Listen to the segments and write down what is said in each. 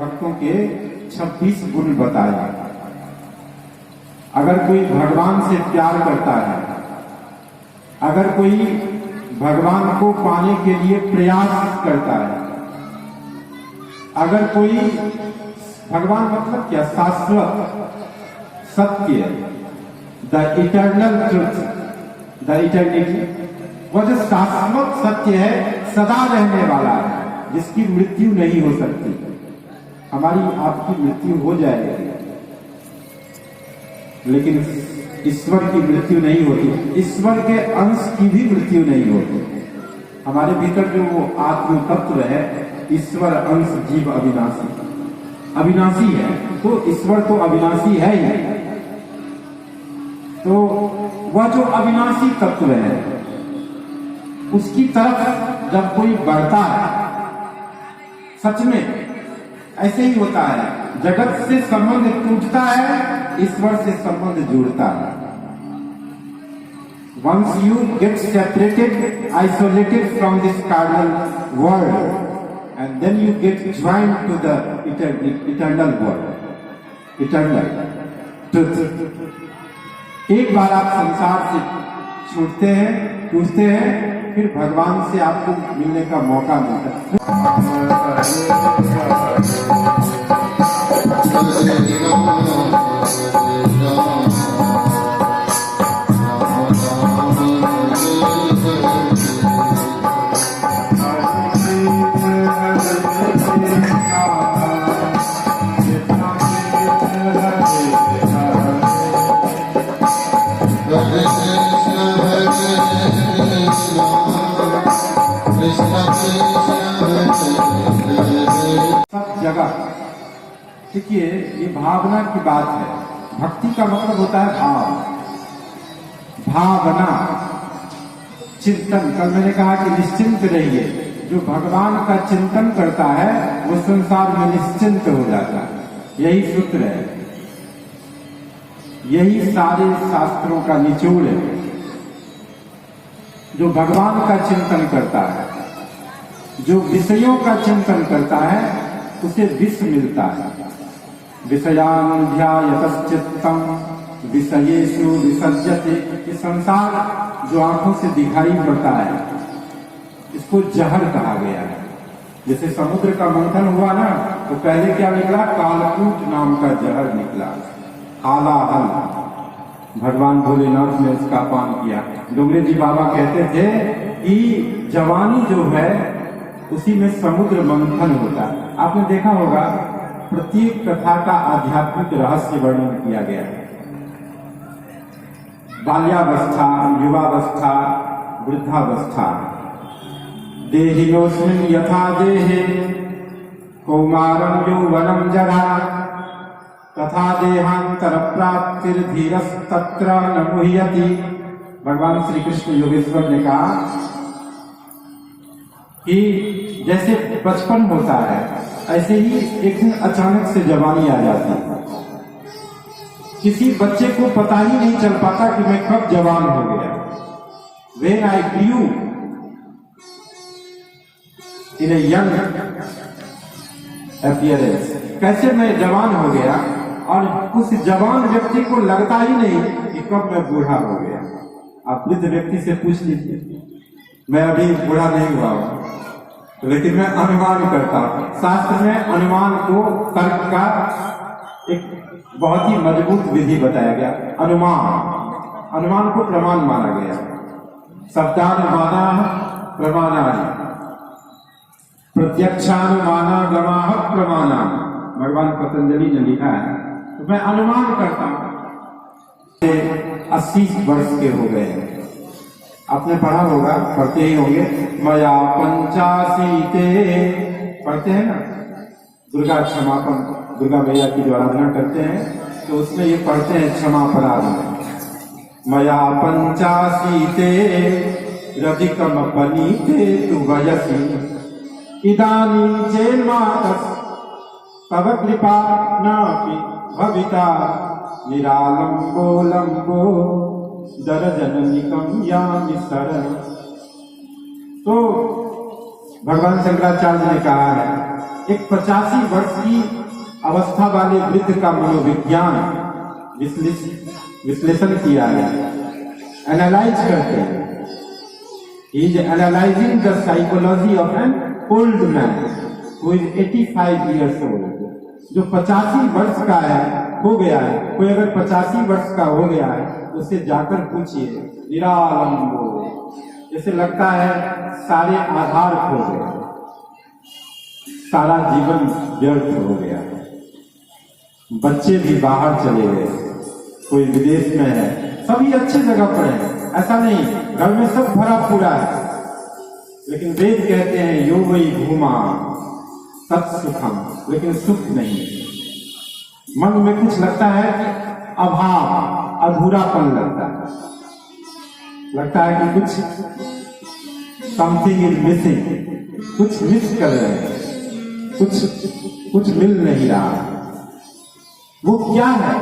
भक्तों के 26 गुण बताए। अगर कोई भगवान से प्यार करता है, अगर कोई भगवान को पाने के लिए प्रयास करता है, अगर कोई भगवान मतलब क्या, शाश्वत सत्य, the eternal truth, the eternity, वह जो शाश्वत सत्य है, सदा रहने वाला है, जिसकी मृत्यु नहीं हो सकती। हमारी आपकी मृत्यु हो जाएगी, लेकिन ईश्वर की मृत्यु नहीं होती, ईश्वर के अंश की भी मृत्यु नहीं होती। हमारे भीतर जो वो आत्म तत्व है, ईश्वर अंश जीव अविनाशी, अविनाशी है, तो ईश्वर तो अविनाशी है ही। तो वह जो अविनाशी तत्व है, उसकी तरफ जब कोई बढ़ता है, सच में ऐसे ही होता है, जगत से संबंध टूटता है, ईश्वर से संबंध जुड़ता है। Once you get separated, isolated from this carnal world, and then you get joined to the eternal world, eternal truth. एक बार आप संसार से छूटते हैं, टूटते हैं, फिर भगवान से आपको मिलने का मौका मिलता है। सब जगह देखिए, ये भावना की बात है। भक्ति का मतलब होता है भाव, भावना, चिंतन। कल मैंने कहा कि निश्चिंत रहिए, जो भगवान का चिंतन करता है वो संसार में निश्चिंत हो जाता है। यही सूत्र है, यही सारे शास्त्रों का निचोड़ है। जो भगवान का चिंतन करता है, जो विषयों का चिंतन करता है, उसे विष मिलता है। विषयानुध्यायतश्चित्तम विषयेषु विसर्जते। ये संसार जो आंखों से दिखाई पड़ता है, इसको जहर कहा गया है। जैसे समुद्र का मंथन हुआ ना, तो पहले क्या निकला, कालकूट नाम का जहर निकला, हालाहल। भगवान भोलेनाथ ने उसका पान किया। डोंगरे जी बाबा कहते थे कि जवानी जो है उसी में समुद्र मंथन होता है। आपने देखा होगा, प्रत्येक कथा का आध्यात्मिक रहस्य वर्णन किया गया है। बाल्यावस्था, युवावस्था, वृद्धावस्था। देहिनोऽस्मिन् यथा देहे कौमारं यौवनं जरा तथा देहांतर प्राप्तिर्धीरस्तत्र न मुह्यति। भगवान श्री कृष्ण योगेश्वर ने कहा कि जैसे बचपन होता है, ऐसे ही एक दिन अचानक से जवानी आ जाती है। किसी बच्चे को पता ही नहीं चल पाता कि मैं कब जवान हो गया। When I grew in a young appearance, कैसे मैं जवान हो गया, और उस जवान व्यक्ति को लगता ही नहीं कि कब मैं बूढ़ा हो गया। आप वृद्ध व्यक्ति से पूछ लीजिए, मैं अभी बूढ़ा नहीं हुआ हूं, लेकिन मैं अनुमान करता हूं। शास्त्र में अनुमान को तर्क का एक बहुत ही मजबूत विधि बताया गया। अनुमान को प्रमाण माना गया। शब्दानुमाना प्रमाणानि प्रत्यक्षानुमानागमा प्रमाणा। भगवान पतंजलि ने लिखा है। तो मैं अनुमान करता हूं 80 वर्ष के हो गए हैं। आपने पढ़ा होगा, पढ़ते ही होंगे, मया 85 पढ़ते हैं ना, दुर्गा क्षमापन, दुर्गा मैया की जो आराधना करते हैं, तो उसमें ये पढ़ते हैं क्षमा पराध। मया 85 रधिकम बनीते तु वयसि इदानीं चेन्मातस् तव कृपा नापि भविता निरालंबो लंबो दरजननिकं यामि शरणं। तो भगवान शंकराचार्य ने कहा है, एक 85 वर्ष की अवस्था वाले वृद्ध का मनोविज्ञान विश्लेषण किया है, एनालाइज करते हैं। He is analyzing the psychology of an old man who is 85 years old. जो 85 वर्ष का है, हो गया है, कोई अगर 85 वर्ष का हो गया है, उससे जाकर पूछिए, निरालंबो, जैसे लगता है सारे आधार खो गए, सारा जीवन व्यर्थ हो गया, बच्चे भी बाहर चले गए, कोई विदेश में है, सभी अच्छी जगह पर है, ऐसा नहीं, घर में सब भरा पूरा है, लेकिन वेद कहते हैं यो वही घूमा सत्सुखम, लेकिन सुख नहीं। मन में कुछ लगता है कि अभाव, अधूरापन लगता है कि कुछ समथिंग इज मिसिंग, कुछ मिस कर रहे हैं, कुछ मिल नहीं रहा। वो क्या है?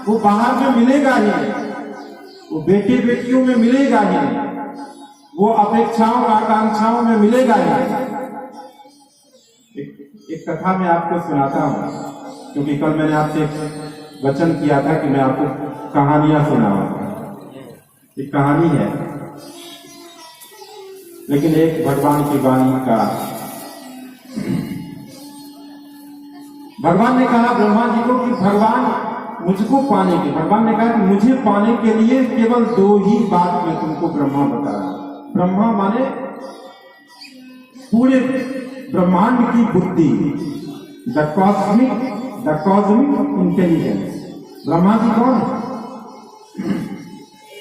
वो बाहर में मिलेगा ही नहीं, वो बेटे बेटियों में मिलेगा ही नहीं, वो अपेक्षाओं आकांक्षाओं में मिलेगा ही नहीं। एक कथा मैं आपको सुनाता हूं, क्योंकि कल मैंने आपसे वचन किया था कि मैं आपको कहानियां सुनाऊंगा। एक कहानी है, लेकिन एक भगवान की वाणी का। भगवान ने कहा ब्रह्मा जी को कि भगवान मुझको पाने के, भगवान ने कहा कि मुझे पाने के लिए केवल 2 ही बात मैं तुमको ब्रह्मा बता रहा हूं। ब्रह्मा माने पूरे ब्रह्मांड की बुद्धि, the cosmic intelligence. Brahma ji कौन?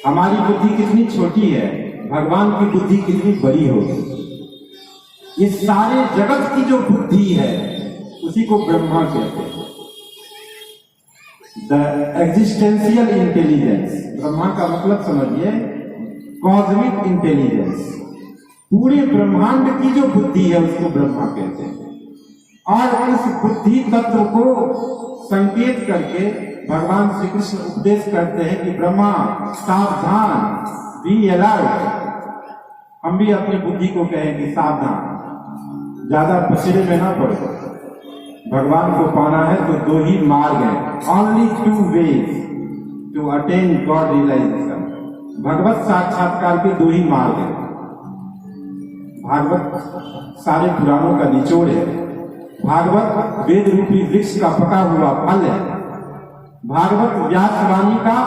हमारी बुद्धि कितनी छोटी है, भगवान की बुद्धि कितनी बड़ी होगी। इस सारे जगत की जो बुद्धि है उसी को ब्रह्मा कहते हैं, द एग्जिस्टेंशियल इंटेलिजेंस। ब्रह्मा का मतलब समझिए कॉस्मिक इंटेलिजेंस, पूरे ब्रह्मांड की जो बुद्धि है उसको ब्रह्मा कहते हैं। और उस बुद्धि तत्व को संकेत करके भगवान श्री कृष्ण उपदेश करते हैं कि ब्रह्मा सावधान, बी अलर्ट। हम भी अपनी बुद्धि को कहें कि सावधान, ज्यादा पछड़े में ना पड़ो। भगवान को पाना है तो 2 ही मार्ग हैं, only 2 ways to attain God realisation. भगवत साक्षात्कार के 2 ही मार्ग हैं। भागवत सारे पुराणों का निचोड़ है, भागवत वेद रूपी वृक्ष का पका हुआ फल है, भागवत व्यासवाणी का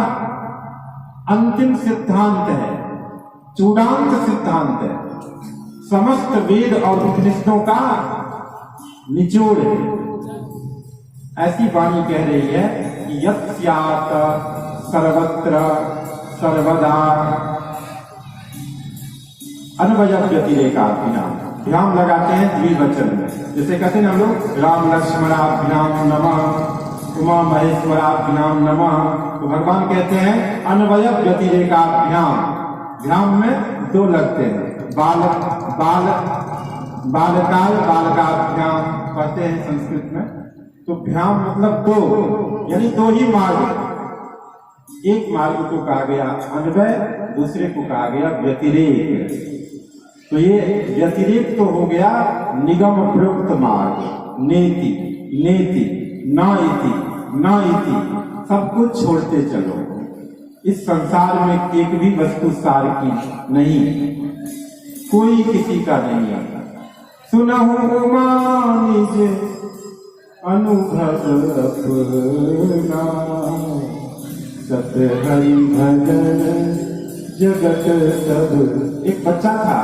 अंतिम सिद्धांत है, चूड़ांत सिद्धांत है, समस्त वेद और उपनिषदों का निचोड़ है। ऐसी वाणी कह रही है कि यत् स्यात् सर्वत्र सर्वदा अन्वय व्यतिरेकाभ्याम। ध्यान लगाते हैं द्विवचन में, जैसे कहते हैं हम लोग राम लक्ष्मणाभ्याम नमः, उमा महेश्वराभ्याम नमः, तो भगवान कहते हैं अन्वय व्यतिरेकाभ्याम। भ्याम में 2 लगते हैं, बालकाल बालकाभ्याम कहते हैं संस्कृत में। तो भ्याम मतलब 2, यानी 2 ही मार्ग। एक मार्ग को कहा गया अन्वय, दूसरे को कहा गया व्यतिरेक। तो ये व्यतिरेक तो हो गया निगम प्रयुक्त मार्ग, नेति नेति न इति, सब कुछ छोड़ते चलो। इस संसार में एक भी वस्तु सार की नहीं, कोई किसी का नहीं आता। सुनहु निज अनुभव अपना, सत हरि भजन जगत सब। एक बच्चा था,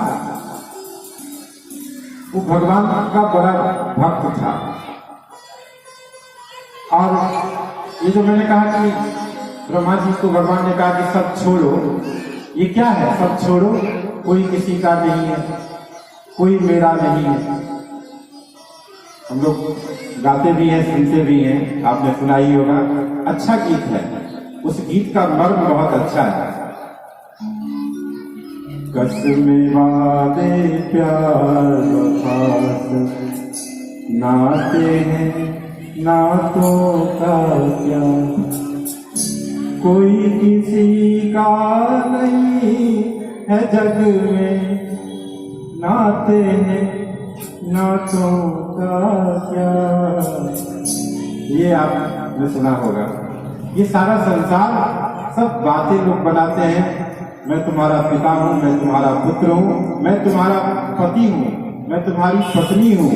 वो भगवान का बड़ा भक्त था। और ये जो मैंने कहा कि ब्रह्मा जी को भगवान ने कहा कि सब छोड़ो, ये क्या है सब छोड़ो? कोई किसी का नहीं है, कोई मेरा नहीं है। हम लोग गाते भी हैं, सुनते भी हैं, आपने सुना ही होगा, अच्छा गीत है, उस गीत का मर्म बहुत अच्छा है। कसमे वादे प्यार वफास, नाते हैं नातों का क्या, कोई किसी का नहीं है जग में, नाते हैं नातों का क्या। ये आपने सुना होगा। ये सारा संसार सब बातें लोग बनाते हैं। मैं तुम्हारा पिता हूँ, मैं तुम्हारा पुत्र हूँ, मैं तुम्हारा पति हूँ, मैं तुम्हारी पत्नी हूँ।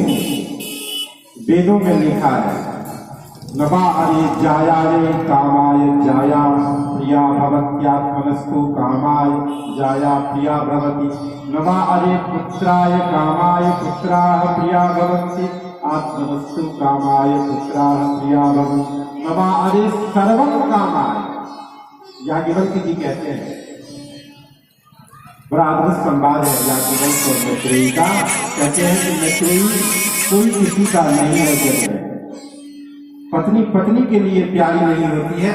वेदों में लिखा है, नवा अरे जाया रे कामाय जाया प्रिया भवत्यात्मनस्तु कामाय जाया प्रिया भवति। नवा अरे पुत्राय कामाय पुत्राः प्रिया भवन्ति आत्मनस्तु कामाय पुत्राः प्रिया भवन्ति। नवा अरे सर्वं कामाय। याज्ञवल्क्य जी कहते हैं, बड़ा अद्भुत संवाद है याज्ञवल्क्य और मैत्रेयी का। कहते हैं कि मैत्रेयी कोई किसी का नहीं है जगत में। पत्नी पत्नी के लिए प्यारी नहीं होती है।